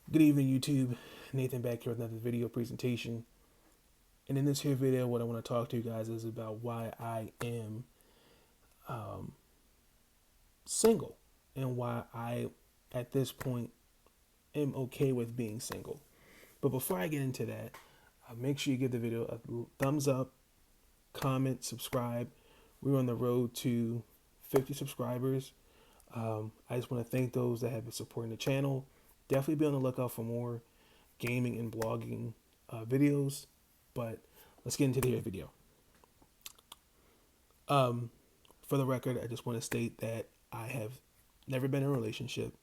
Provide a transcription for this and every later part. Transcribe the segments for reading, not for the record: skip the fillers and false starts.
Good evening, YouTube. Nathan back here with another video presentation. And in this here video, what I want to talk to you guys is about why I am single and why I, at this point, am okay with being single. But before I get into that, make sure you give the video a thumbs up, comment, subscribe. We're on the road to 50 subscribers. I just want to thank those that have been supporting the channel. Definitely be on the lookout for more gaming and blogging videos. But let's get into the video. For the record, I just want to state that I have never been in a relationship.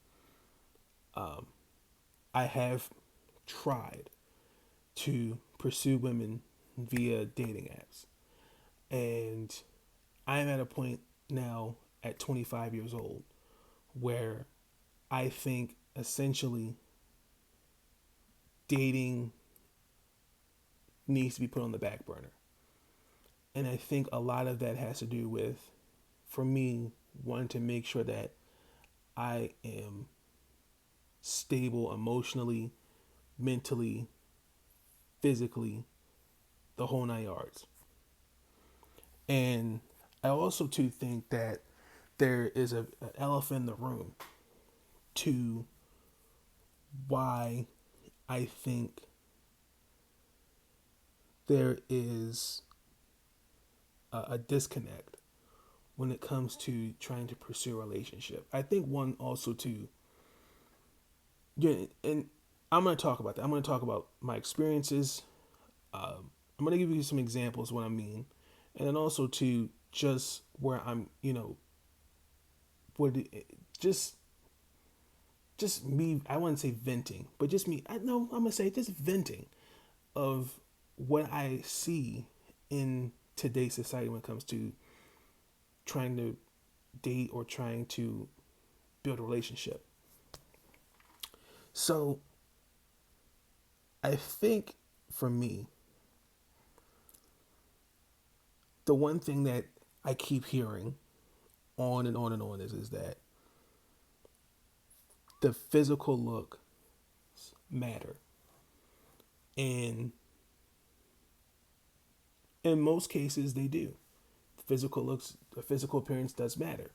I have tried to pursue women via dating apps. And I'm at a point now at 25 years old where I think essentially dating needs to be put on the back burner. And I think a lot of that has to do with, for me, wanting to make sure that I am stable emotionally, mentally, physically, the whole nine yards. And I also too think that there is an elephant in the room to why I think there is a disconnect when it comes to trying to pursue a relationship. I think one also too, yeah, and I'm going to talk about that. I'm going to talk about my experiences. I'm going to give you some examples of what I mean, and then also to just where I'm, what just just me. I wouldn't say venting, but just me. I know I'm gonna say just venting of what I see in today's society when it comes to trying to date or trying to build a relationship. So I think for me, the one thing that I keep hearing on and on and on is that the physical look matter. And in most cases they do. The physical appearance does matter.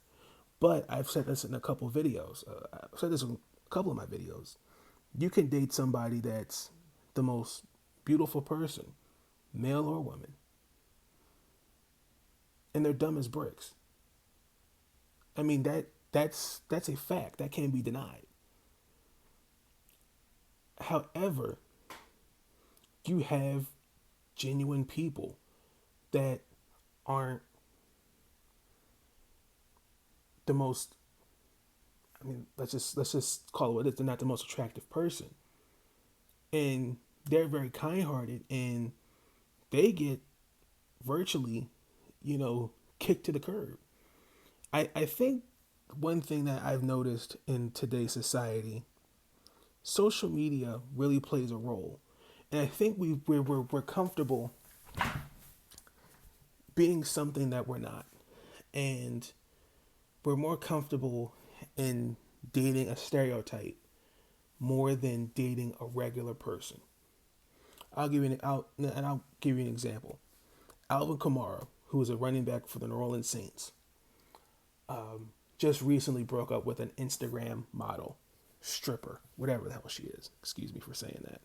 But I've said this in a couple of videos. I've said this in a couple of my videos. You can date somebody that's the most beautiful person, male or woman, and they're dumb as bricks. I mean that's a fact that can't be denied. However, you have genuine people that aren't the most, I mean, let's just call it what it is. They're not the most attractive person. And they're very kind hearted and they get virtually, kicked to the curb. I think one thing that I've noticed in today's society, social media really plays a role. And I think we're comfortable being something that we're not. And we're more comfortable in dating a stereotype more than dating a regular person. I'll give you an example. Alvin Kamara, who is a running back for the New Orleans Saints, just recently broke up with an Instagram model, stripper, whatever the hell she is. Excuse me for saying that.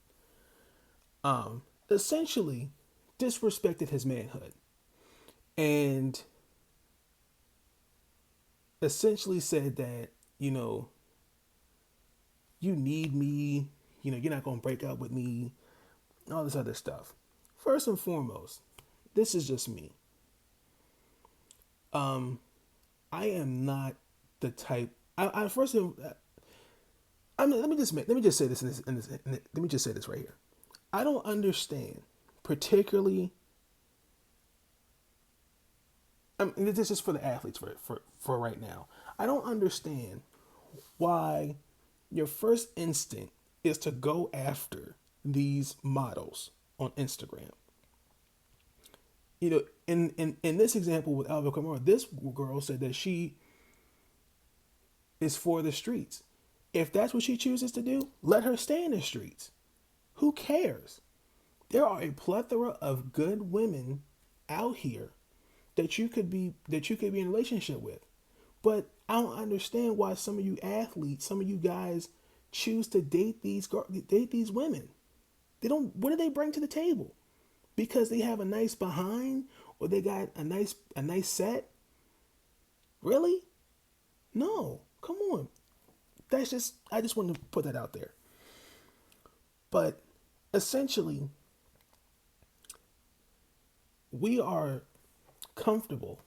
Essentially disrespected his manhood and essentially said that, you need me, you're not going to break up with me, all this other stuff. First and foremost, this is just me. I am not the type. I first, let me just say this let me just say this right here. I don't understand, particularly. I mean, this is for the athletes for right now. I don't understand why your first instinct is to go after these models on Instagram. In this example with Alvin Kamara, this girl said that she is for the streets. If that's what she chooses to do, let her stay in the streets. Who cares? There are a plethora of good women out here that you could be in a relationship with. But I don't understand why some of you athletes, some of you guys choose to date these women. They don't. What do they bring to the table? Because they have a nice behind or they got a nice set? Really? No. Come on. That's just I just wanted to put that out there. But essentially, we are comfortable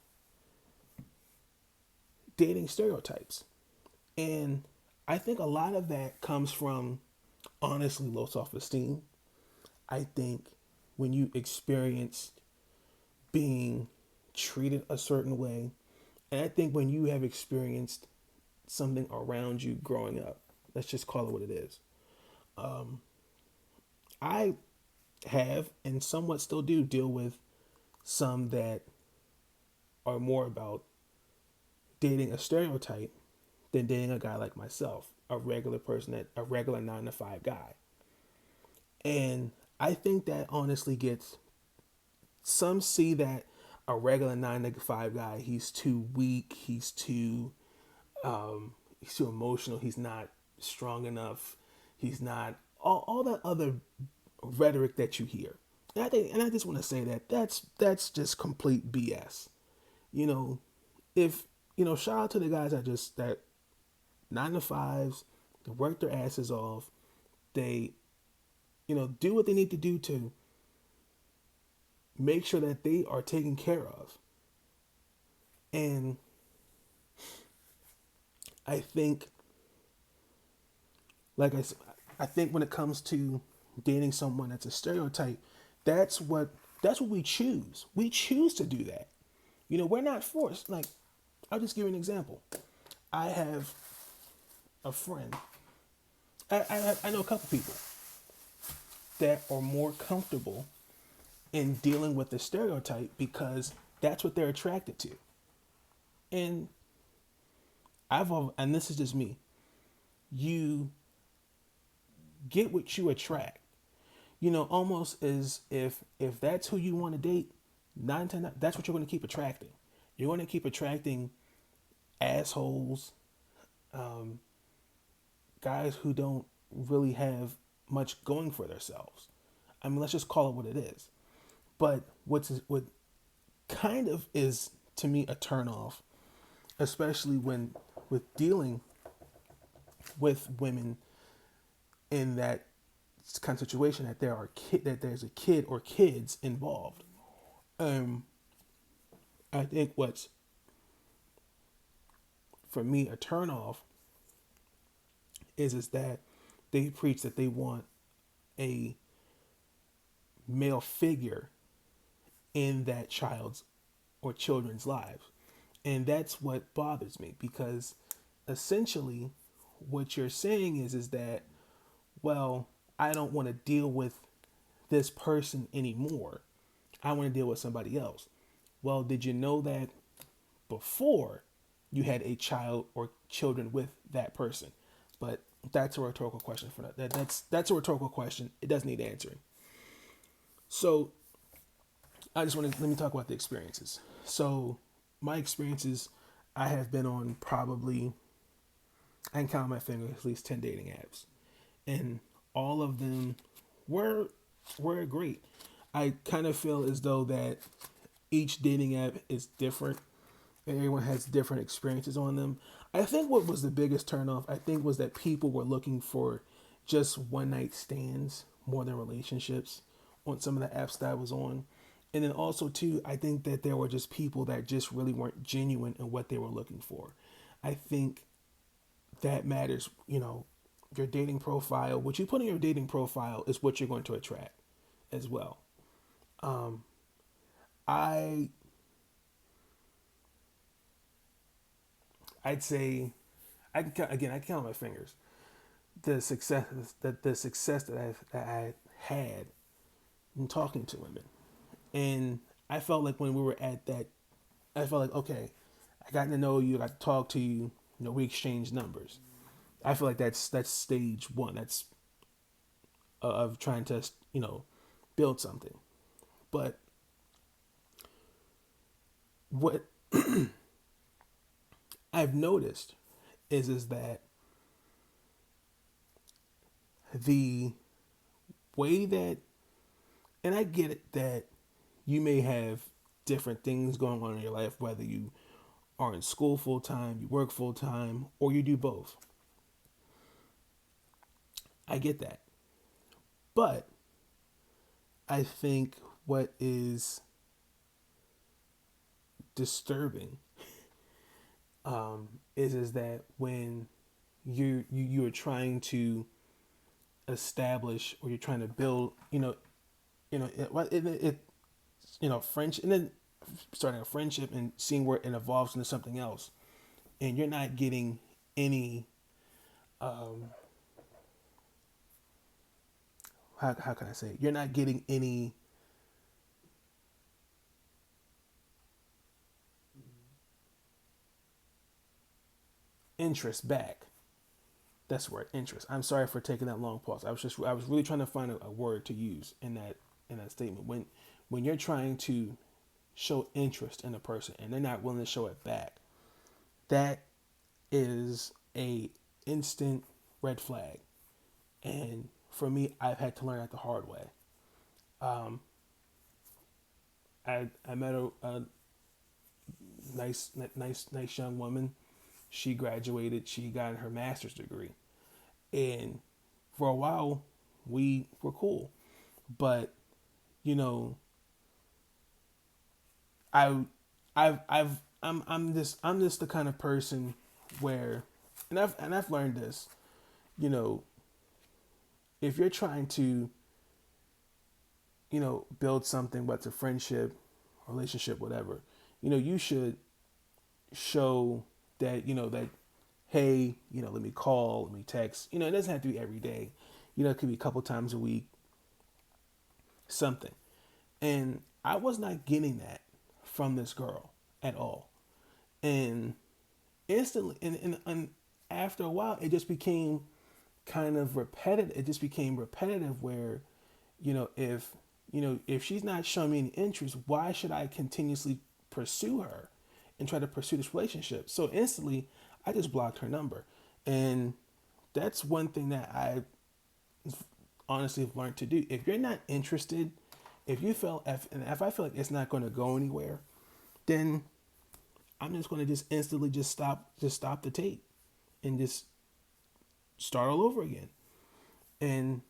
dating stereotypes. And I think a lot of that comes from honestly low self-esteem. I think when you experience being treated a certain way, and I think when you have experienced something around you growing up, let's just call it what it is. I have and somewhat still do deal with some that are more about dating a stereotype than dating a guy like myself, a regular person, a regular 9 to 5 guy. And I think that honestly gets some see that a regular 9 to 5 guy, he's too weak, he's too emotional, he's not strong enough, he's not all that other rhetoric that you hear. And I just want to say that that's just complete BS. You know, if shout out to the guys that 9 to 5s, they work their asses off, they do what they need to do to make sure that they are taken care of. And I think, like I said, I think when it comes to dating someone that's a stereotype, that's what we choose. We choose to do that. We're not forced. Like, I'll just give you an example. I have a friend. I know a couple people that are more comfortable in dealing with the stereotype because that's what they're attracted to. And and this is just me. You get what you attract. Almost as if that's who you want to date, 9 to 9, that's what you're going to keep attracting. You're going to keep attracting assholes, guys who don't really have much going for themselves. I mean, let's just call it what it is. But what kind of is to me a turnoff, especially when with dealing with women in that kind of situation that that there's a kid or kids involved. I think what's for me a turnoff is that they preach that they want a male figure in that child's or children's lives. And that's what bothers me because essentially what you're saying is that, well, I don't want to deal with this person anymore. I want to deal with somebody else. Well, did you know that before you had a child or children with that person? But that's a rhetorical question for that. That's a rhetorical question. It doesn't need answering. So let me talk about the experiences. So my experiences, I have been on probably, I can count on my fingers, at least 10 dating apps. And all of them were great. I kind of feel as though that each dating app is different and everyone has different experiences on them. I think what was the biggest turnoff, I think, was that people were looking for just one night stands more than relationships on some of the apps that I was on. And then also too, I think that there were just people that just really weren't genuine in what they were looking for. I think that matters. Your dating profile, what you put in your dating profile is what you're going to attract as well. I'd say I can count on my fingers the success that I had in talking to women. And I felt like when we were at that, I felt like, okay, I got to know you, I got to talk to you, we exchanged numbers. I feel like that's stage one. That's of trying to build something. But what I've noticed is that the way that, and I get it that you may have different things going on in your life, whether you are in school full time, you work full time, or you do both. I get that. But I think what is disturbing is that when you're trying to establish, or you're trying to build, friendship, and then starting a friendship and seeing where it evolves into something else, and you're not getting any how can I say it? You're not getting any interest back. That's the word, interest. I'm sorry for taking that long pause. I was really trying to find a word to use in that statement. When you're trying to show interest in a person and they're not willing to show it back, that is a instant red flag. And for me, I've had to learn that the hard way. Um, I met a nice young woman. She graduated. She got her master's degree, and for a while, we were cool. But you know, I, I'm just the kind of person where, and I've learned this. You know, if you're trying to build something, whether it's a friendship, relationship, whatever, you should show that that, hey, let me call, let me text. It doesn't have to be every day. It could be a couple times a week, something. And I was not getting that from this girl at all. And instantly, and after a while, it just became kind of repetitive. It just became repetitive where, if if she's not showing me any interest, why should I continuously pursue her and try to pursue this relationship? So instantly, I just blocked her number. And that's one thing that I honestly have learned to do. If you're not interested, if I feel like it's not going to go anywhere, then I'm just going to just instantly just stop the tape and just start all over again. And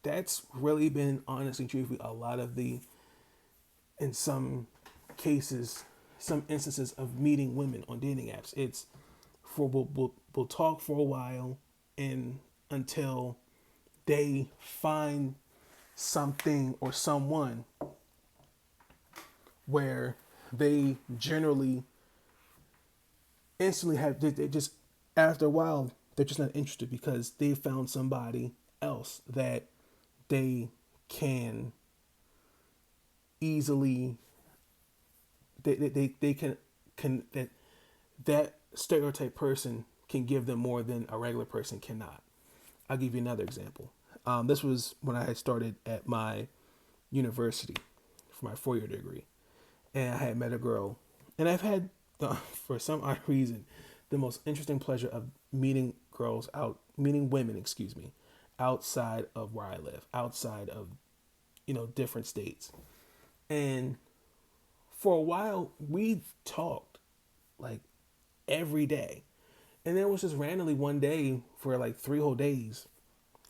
that's really been, honestly, truthfully, a lot of in some cases, some instances of meeting women on dating apps. It's we'll talk for a while, and until they find something or someone where they generally instantly they just, after a while, they're just not interested because they found somebody else that they can easily, they can that stereotype person can give them more than a regular person cannot. I'll give you another example. This was when I had started at my university for my 4-year degree, and I had met a girl, and I've had for some odd reason the most interesting pleasure of meeting women, excuse me, outside of where I live, outside of different states. And for a while we talked like every day. And then it was just randomly one day for like 3 whole days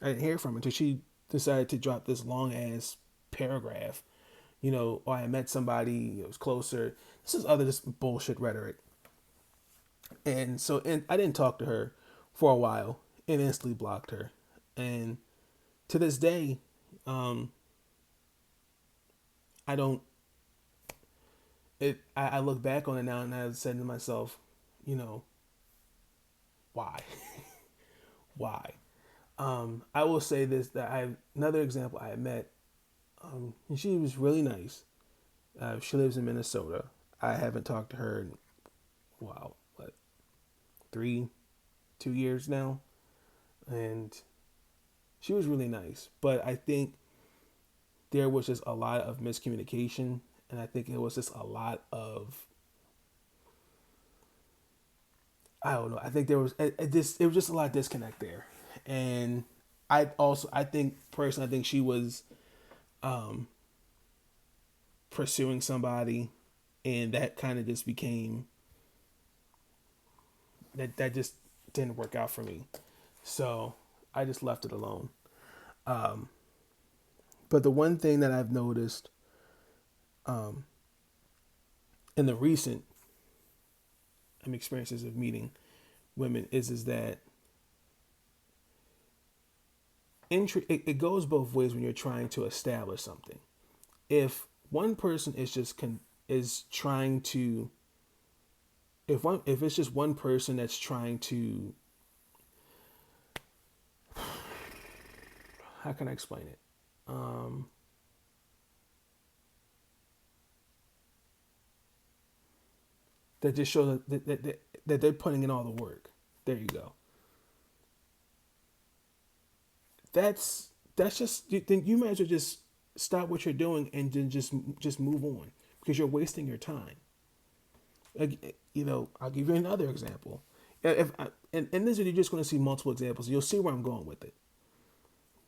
I didn't hear from her until she decided to drop this long ass paragraph. Or I met somebody, it was closer. This is other just bullshit rhetoric. And I didn't talk to her for a while and instantly blocked her. And to this day, I don't. I look back on it now and I said to myself, why, why? I will say this, that I another example. I met, and she was really nice. She lives in Minnesota. I haven't talked to her in, wow, what, 3, 2 years now, and she was really nice. But I think there was just a lot of miscommunication, and I think it was just a lot of, I don't know. I think there was it was just a lot of disconnect there, and I think personally, I think she was um, pursuing somebody, and that kind of just became that just didn't work out for me. So I just left it alone. Um, but the one thing that I've noticed um, in the recent experiences of meeting women is that it goes both ways when you're trying to establish something. If one person is just is trying to, if it's just one person that's trying to, how can I explain it? Um, that just shows that they're putting in all the work. There you go. That's just, then you might as well just stop what you're doing and then just move on, because you're wasting your time. Like, I'll give you another example. If I, and this, you're just going to see multiple examples. You'll see where I'm going with it.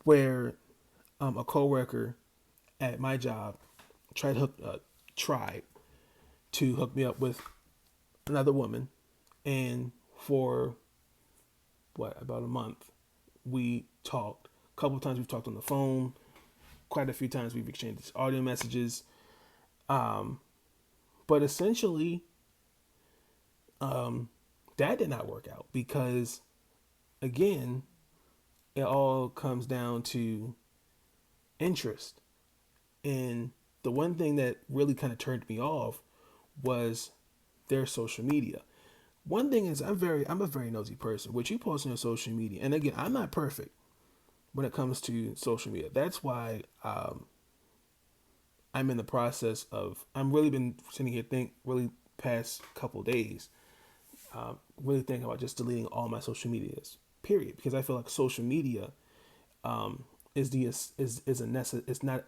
Where a coworker at my job tried to hook me up with another woman, and for about a month we talked. A couple of times we've talked on the phone. Quite a few times we've exchanged audio messages. But essentially, that did not work out because, again, it all comes down to interest. And the one thing that really kind of turned me off was their social media. One thing is, I'm a very nosy person. What you post on your social media, and again, I'm not perfect when it comes to social media. That's why I'm in the process of, I'm really been sitting here really past couple days, really thinking about just deleting all my social medias. Period, because I feel like social media is a necessity. It's not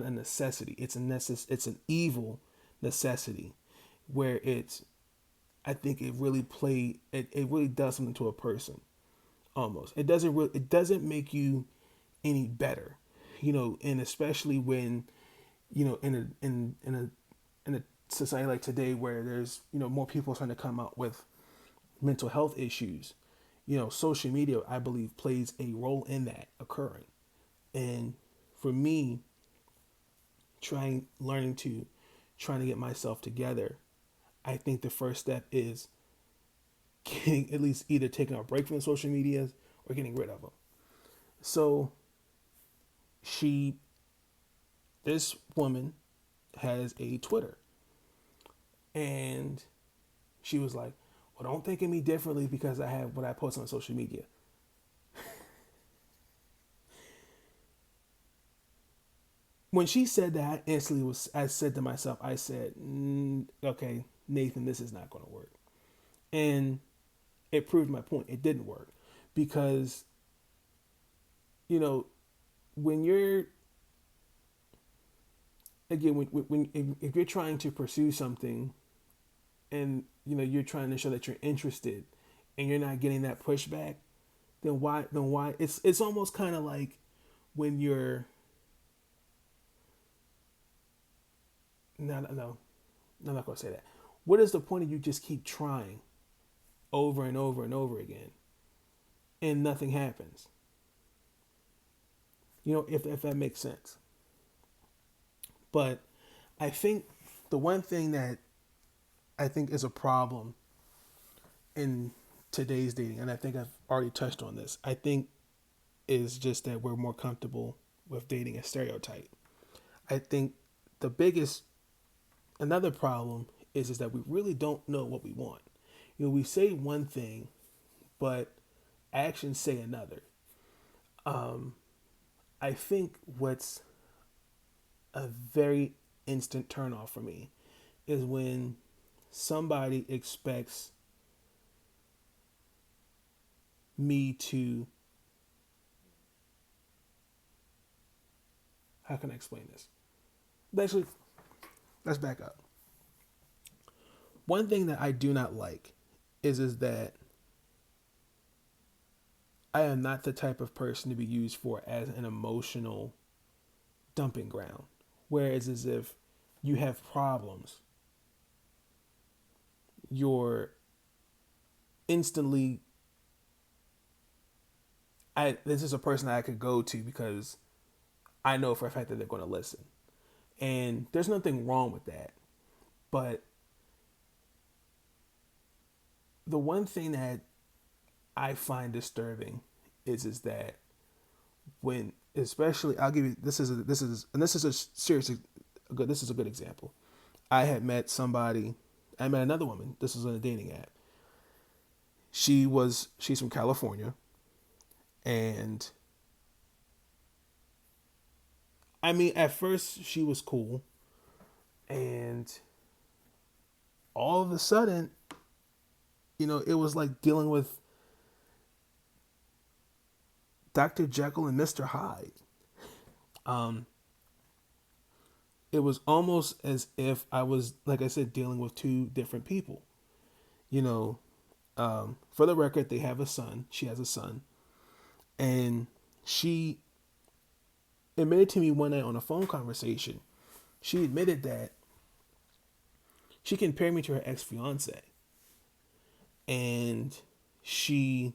a necessity. It's an evil necessity, where it's, I think it really it really does something to a person. Almost, it doesn't make you any better, and especially when, in a society like today, where there's, more people trying to come out with mental health issues. Social media, I believe, plays a role in that occurring. And for me, trying to get myself together, I think the first step is getting, at least either taking a break from the social medias or getting rid of them. So this woman has a Twitter, and she was like, well, don't think of me differently because I have what I post on social media. When she said that, I said to myself, okay, Nathan, this is not going to work. And it proved my point. It didn't work because, when you're, again, if you're trying to pursue something, and you're trying to show that you're interested, and you're not getting that pushback, then why it's almost kind of like when you're, no, I'm not going to say that. What is the point of you just keep trying over and over and over again and nothing happens? If that makes sense. But I think the one thing that I think is a problem in today's dating, and I think I've already touched on this, I think is just that we're more comfortable with dating a stereotype. I think the biggest, another problem is that we really don't know what we want. We say one thing, but actions say another. I think what's a very instant turnoff for me is when somebody expects me to, how can I explain this? Actually, let's back up. One thing that I do not like is that I am not the type of person to be used for as an emotional dumping ground. Whereas as if you have problems, you're instantly, this is a person I could go to because I know for a fact that they're going to listen. And there's nothing wrong with that. But the one thing that I find disturbing is that when, especially, I'll give you, this is a serious, good, this is a good example. I met another woman. This was on a dating app. She's from California, and I mean, at first she was cool, and all of a sudden, it was like dealing with Dr. Jekyll and Mr. Hyde. Um, it was almost as if I was, like I said, dealing with two different people. You know, for the record, they have a son. She has a son, and she admitted to me one night on a phone conversation. She admitted that she compared me to her ex-fiance, and she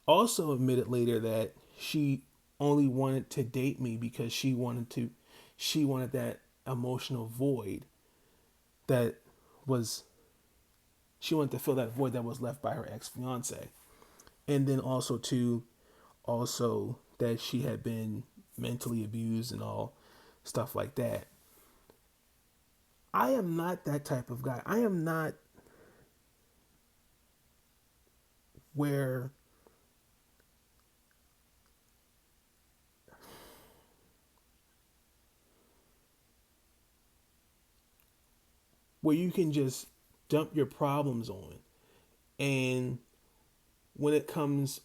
also admitted later that she only wanted to date me because she wanted that emotional void that was, she wanted to fill that void that was left by her ex-fiance. And then also that she had been mentally abused and all stuff like that. I am not that type of guy. I am not where you can just dump your problems on, and when it comes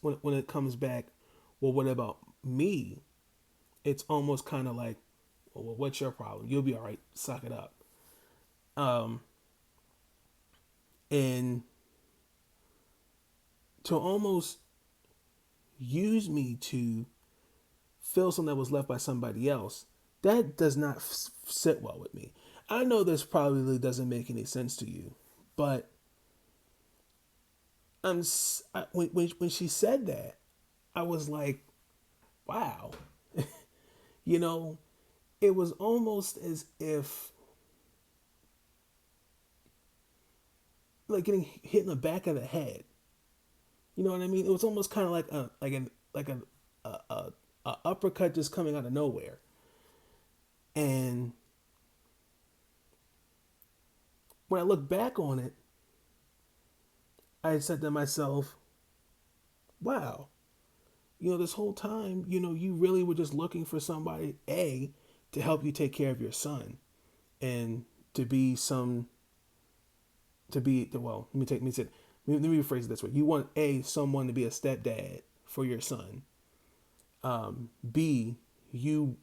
back, well, what about me? It's almost kind of like, well, what's your problem? You'll be all right. Suck it up. Um, and to almost use me to fill something that was left by somebody else, that does not sit well with me. I know this probably doesn't make any sense to you, but when she said that, I was like, wow. you know, it was almost as if like getting hit in the back of the head. You know what I mean? It was almost kind of like a uppercut just coming out of nowhere. And when I look back on it, I said to myself, wow, this whole time, you really were just looking for somebody, to help you take care of your son, and to be well, let me rephrase it this way. You want someone to be a stepdad for your son. B, you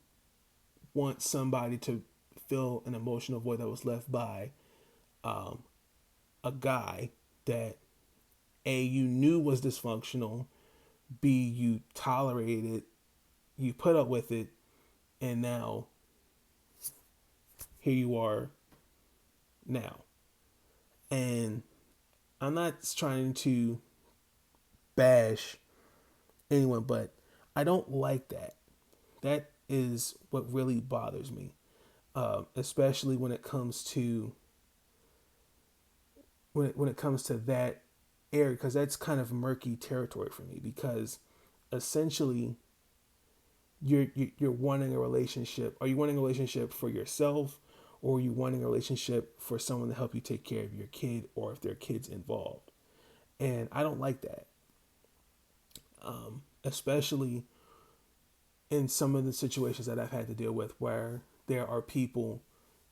want somebody to fill an emotional void that was left by a guy that you knew was dysfunctional, B, you tolerated it, you put up with it, and now here you are now. And I'm not trying to bash anyone, but I don't like that. That is what really bothers me, especially when it comes to that area, because that's kind of murky territory for me. Because essentially, you're wanting a relationship. Are you wanting a relationship for yourself, or are you wanting a relationship for someone to help you take care of your kid, or if there are kids involved? And I don't like that, especially in some of the situations that I've had to deal with, where there are people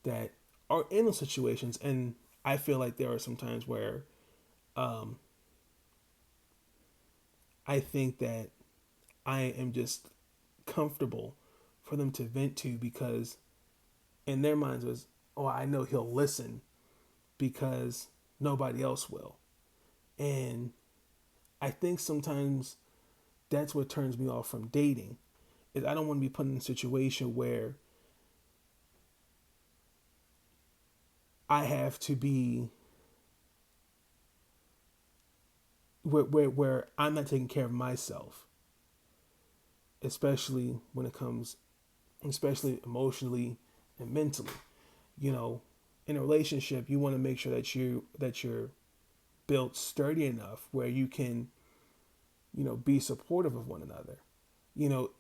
that are in those situations, and I feel like there are some times where I think that I am just comfortable for them to vent to, because in their minds was, oh, I know he'll listen because nobody else will. And I think sometimes that's what turns me off from dating, is I don't want to be put in a situation where I have to be where I'm not taking care of myself, especially when it comes, especially emotionally and mentally. You know, in a relationship, you want to make sure that you're built sturdy enough where you can, be supportive of one another.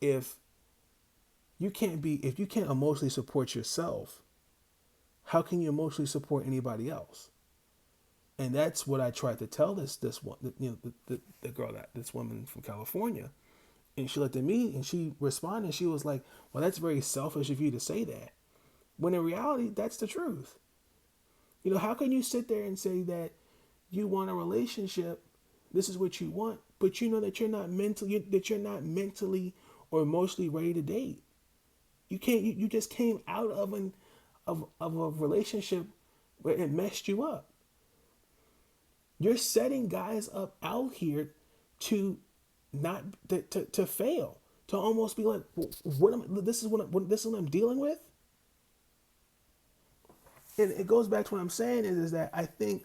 If if you can't emotionally support yourself, how can you emotionally support anybody else? And that's what I tried to tell this one, the girl, that this woman from California. And she looked at me and she responded. She was like, "Well, that's very selfish of you to say that." When in reality, that's the truth. How can you sit there and say that you want a relationship, this is what you want, but you know that you're not mentally or emotionally ready to date. You can't. You just came out of a relationship where it messed you up. You're setting guys up out here to not to fail, to almost be like, this is what I'm dealing with. And it goes back to what I'm saying is that I think,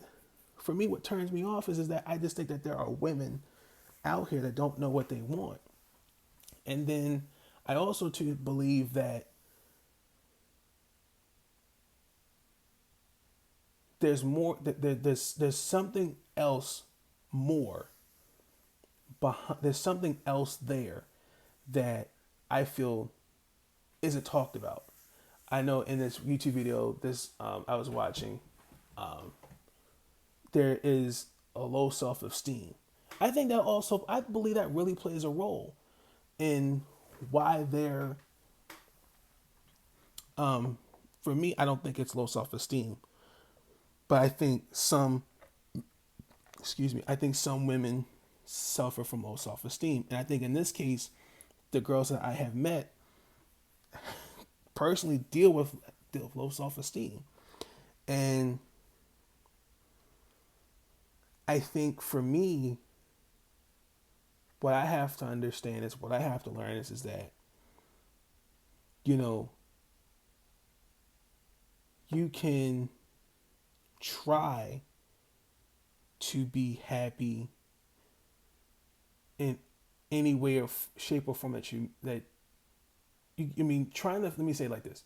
for me, what turns me off is that I just think that there are women out here that don't know what they want. And then I also too believe that there's more, that there's something else more behind, there's something else there that I feel isn't talked about. I know in this YouTube video, I was watching, there is a low self-esteem. I believe that really plays a role in why they're, for me, I don't think it's low self-esteem, but I think some women suffer from low self-esteem. And I think in this case, the girls that I have met personally deal with low self-esteem. And I think for me, what I have to understand is, what I have to learn is that, you know, you can try to be happy in any way or shape or form I mean, let me say it like this.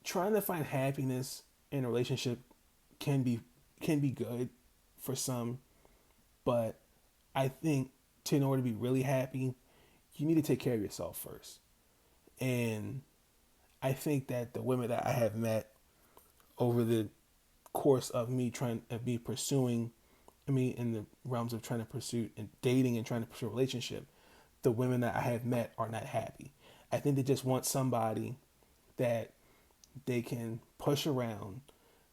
Trying to find happiness in a relationship can be good for some, but I think in order to be really happy, you need to take care of yourself first. And I think that the women that I have met over the course of me pursuing, in the realms of trying to pursue and dating and trying to pursue a relationship, the women that I have met are not happy. I think they just want somebody that they can push around,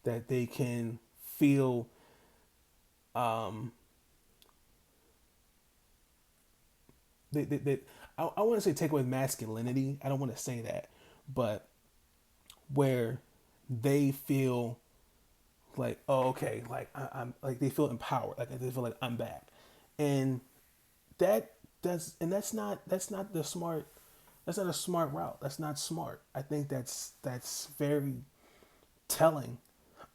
that they can feel, I want to say take away masculinity. I don't want to say that, but where they feel like, oh, okay, like I'm like, they feel empowered, like they feel like I'm back, and that's not the smart, that's not a smart route. That's not smart. I think that's very telling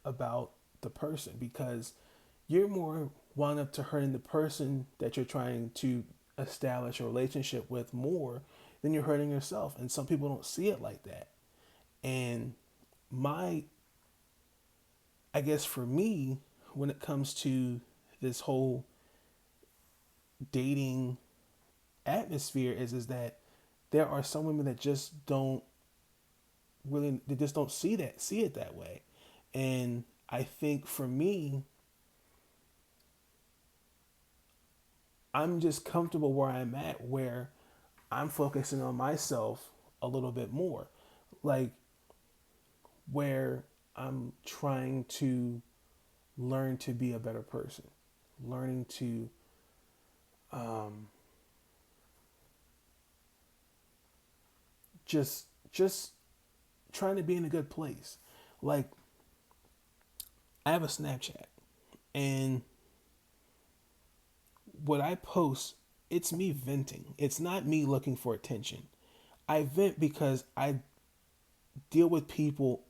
about the person, because you're more wound up to hurting the person that you're trying to establish a relationship with more than you're hurting yourself. And some people don't see it like that. And I guess for me, when it comes to this whole dating atmosphere, is that there are some women that just don't they just don't see it that way. And I think for me, I'm just comfortable where I'm at, where I'm focusing on myself a little bit more. Like, where I'm trying to learn to be a better person, learning to um, just trying to be in a good place. Like, I have a Snapchat, and what I post, it's me venting. It's not me looking for attention. I vent because I deal with people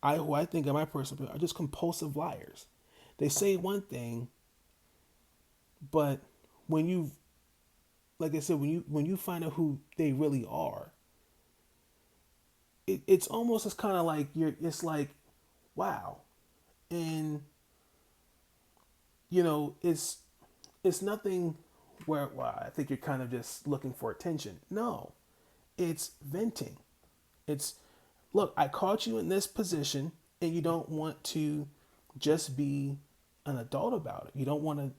who I think in my personal opinion are just compulsive liars. They say one thing, but when you, like I said, when you find out who they really are, it's almost as kind of like it's like, wow. And it's nothing where, wow, I think you're kind of just looking for attention. No, it's venting. It's, look, I caught you in this position, and you don't want to just be an adult about it. You don't want to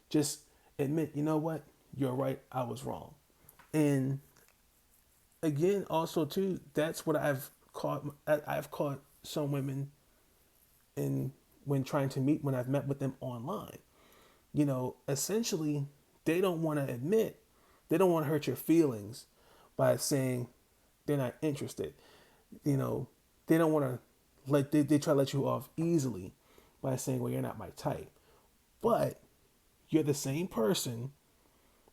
just admit, you know what, you're right, I was wrong. And again, also too, that's what I've caught some women in, when trying to meet, when I've met with them online. Essentially, they don't want to admit, they don't want to hurt your feelings by saying they're not interested. They don't want to they try to let you off easily by saying, well, you're not my type. But you're the same person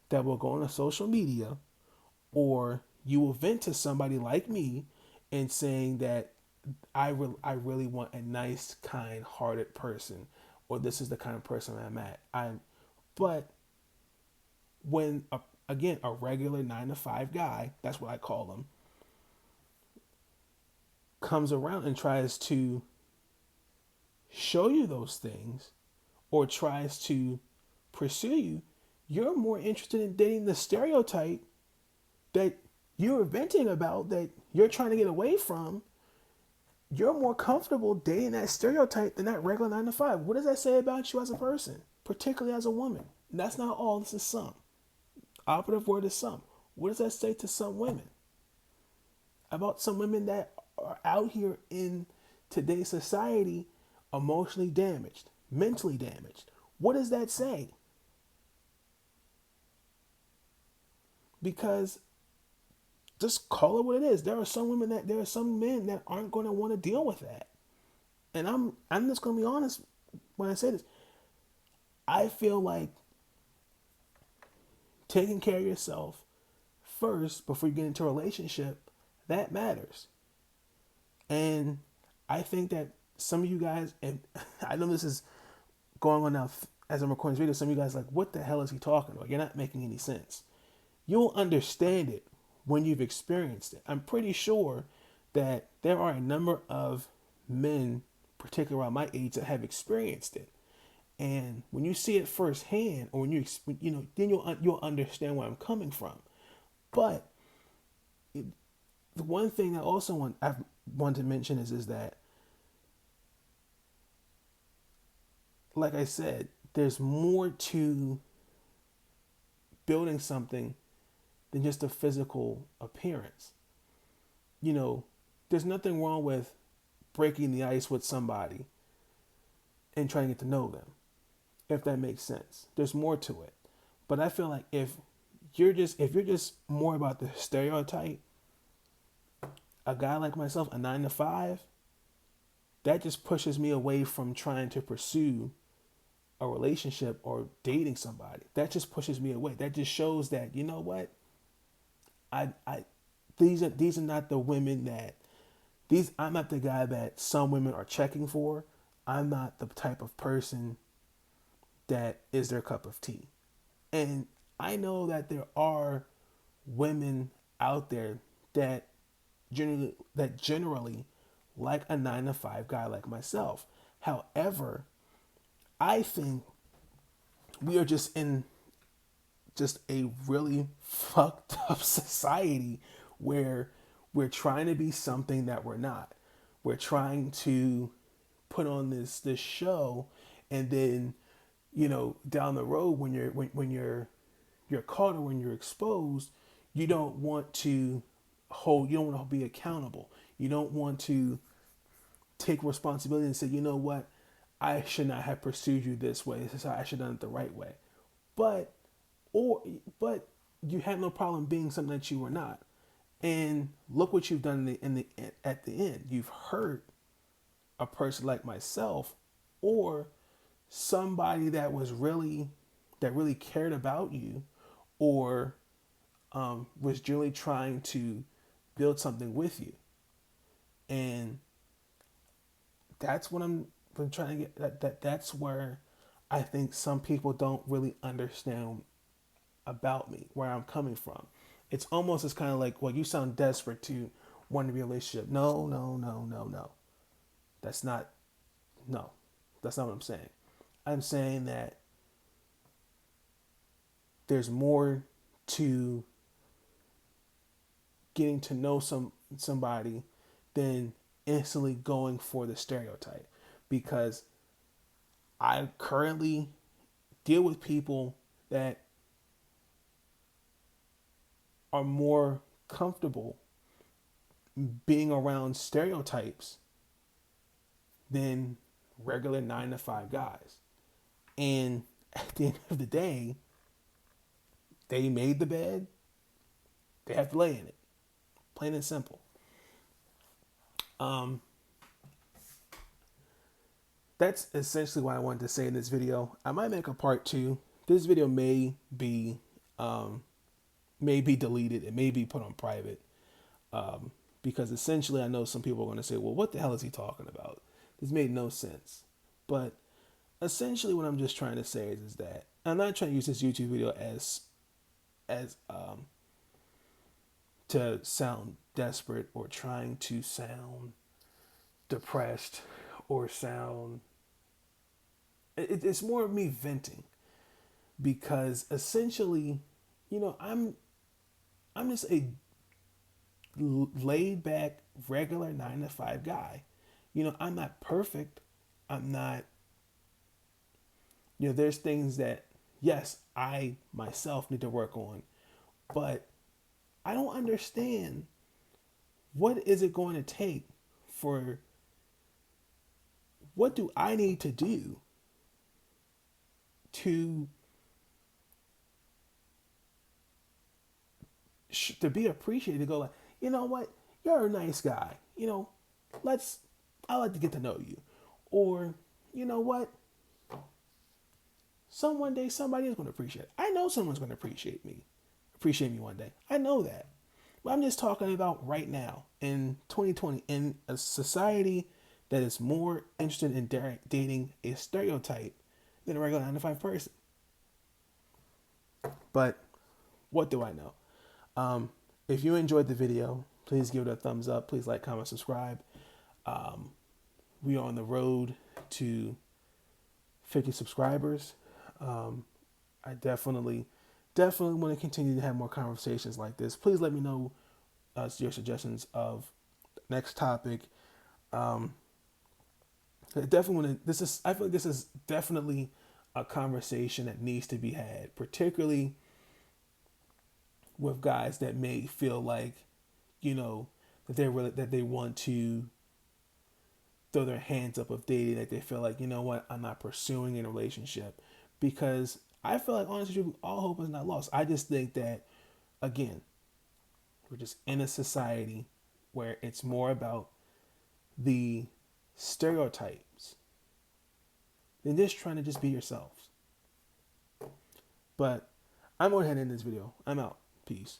that will go on social media, or you will vent to somebody like me and saying that I really want a nice, kind-hearted person, or this is the kind of person but when again, a regular 9 to 5 guy, that's what I call them, comes around and tries to show you those things, or tries to pursue you, you're more interested in dating the stereotype that you're venting about, that you're trying to get away from. You're more comfortable dating that stereotype than that regular 9 to 5. What does that say about you as a person, particularly as a woman? And that's not all. This is some. Operative word is some. What does that say to some women? About some women that are out here in today's society, emotionally damaged, mentally damaged. What does that say? Because just call it what it is. There are some men that aren't going to want to deal with that. And I'm just going to be honest when I say this. I feel like taking care of yourself first before you get into a relationship, that matters. And I think that some of you guys, and I know this is going on now as I'm recording this video, some of you guys are like, what the hell is he talking about? You're not making any sense. You'll understand it when you've experienced it. I'm pretty sure that there are a number of men, particularly around my age, that have experienced it. And when you see it firsthand, or when then you'll understand where I'm coming from. But the one thing that I want to mention is that, like I said, there's more to building something than just a physical appearance. There's nothing wrong with breaking the ice with somebody and trying to get to know them, if that makes sense. There's more to it. But I feel like if you're just more about the stereotype, a guy like myself, a 9 to 5, that just pushes me away from trying to pursue a relationship or dating somebody. That just pushes me away. That just shows that, you know what? These are not the women that I'm not the guy that some women are checking for. I'm not the type of person that is their cup of tea. And I know that there are women out there that generally like a 9 to 5 guy like myself. However, I think we are just in a really fucked up society where we're trying to be something that we're not. We're trying to put on this show, and then down the road, when you're caught, or when you're exposed, you don't want to be accountable. You don't want to take responsibility and say, you know what, I should not have pursued you this way. This is how I should have done it the right way. But or but you had no problem being something that you were not. And look what you've done at the end. You've hurt a person like myself, or somebody that really cared about you, or was really trying to build something with you. And that's what I'm trying to get. That's where I think some people don't really understand about me, where I'm coming from. It's almost as kind of like, well, you sound desperate to want to be in a relationship. No, no, no, no, no. That's not, no, that's not what I'm saying. I'm saying that there's more to getting to know somebody than instantly going for the stereotype, because I currently deal with people that are more comfortable being around stereotypes than regular 9 to 5 guys. And at the end of the day, they made the bed, they have to lay in it. Plain and simple. That's essentially what I wanted to say in this video. I might make a part 2. This video may be deleted. It may be put on private. Because essentially I know some people are going to say, well, what the hell is he talking about? This made no sense. But essentially what I'm just trying to say is that I'm not trying to use this YouTube video as to sound desperate or trying to sound depressed or sound, it's more of me venting, because essentially, I'm just a laid back regular 9 to 5 guy. I'm not perfect. I'm not, there's things that, yes, I myself need to work on, but I don't understand, what is it going to take for, what do I need to do to be appreciated, to go like, you know what, you're a nice guy, I like to get to know you. Or, you know what, one day somebody is going to appreciate it. I know someone's going to appreciate me one day. I know that. But I'm just talking about right now in 2020, in a society that is more interested in dating a stereotype than a regular 9 to 5 person. But what do I know? If you enjoyed the video, please give it a thumbs up. Please like, comment, subscribe. We are on the road to 50 subscribers. I definitely want to continue to have more conversations like this. Please let me know your suggestions of next topic. I definitely want to. I feel like this is definitely a conversation that needs to be had, particularly with guys that may feel like, that they want to throw their hands up of dating, that they feel like, what, I'm not pursuing in a relationship, because I feel like, honestly, all hope is not lost. I just think that, again, we're just in a society where it's more about the stereotypes than just trying to just be yourselves. But I'm going to end this video. I'm out. Peace.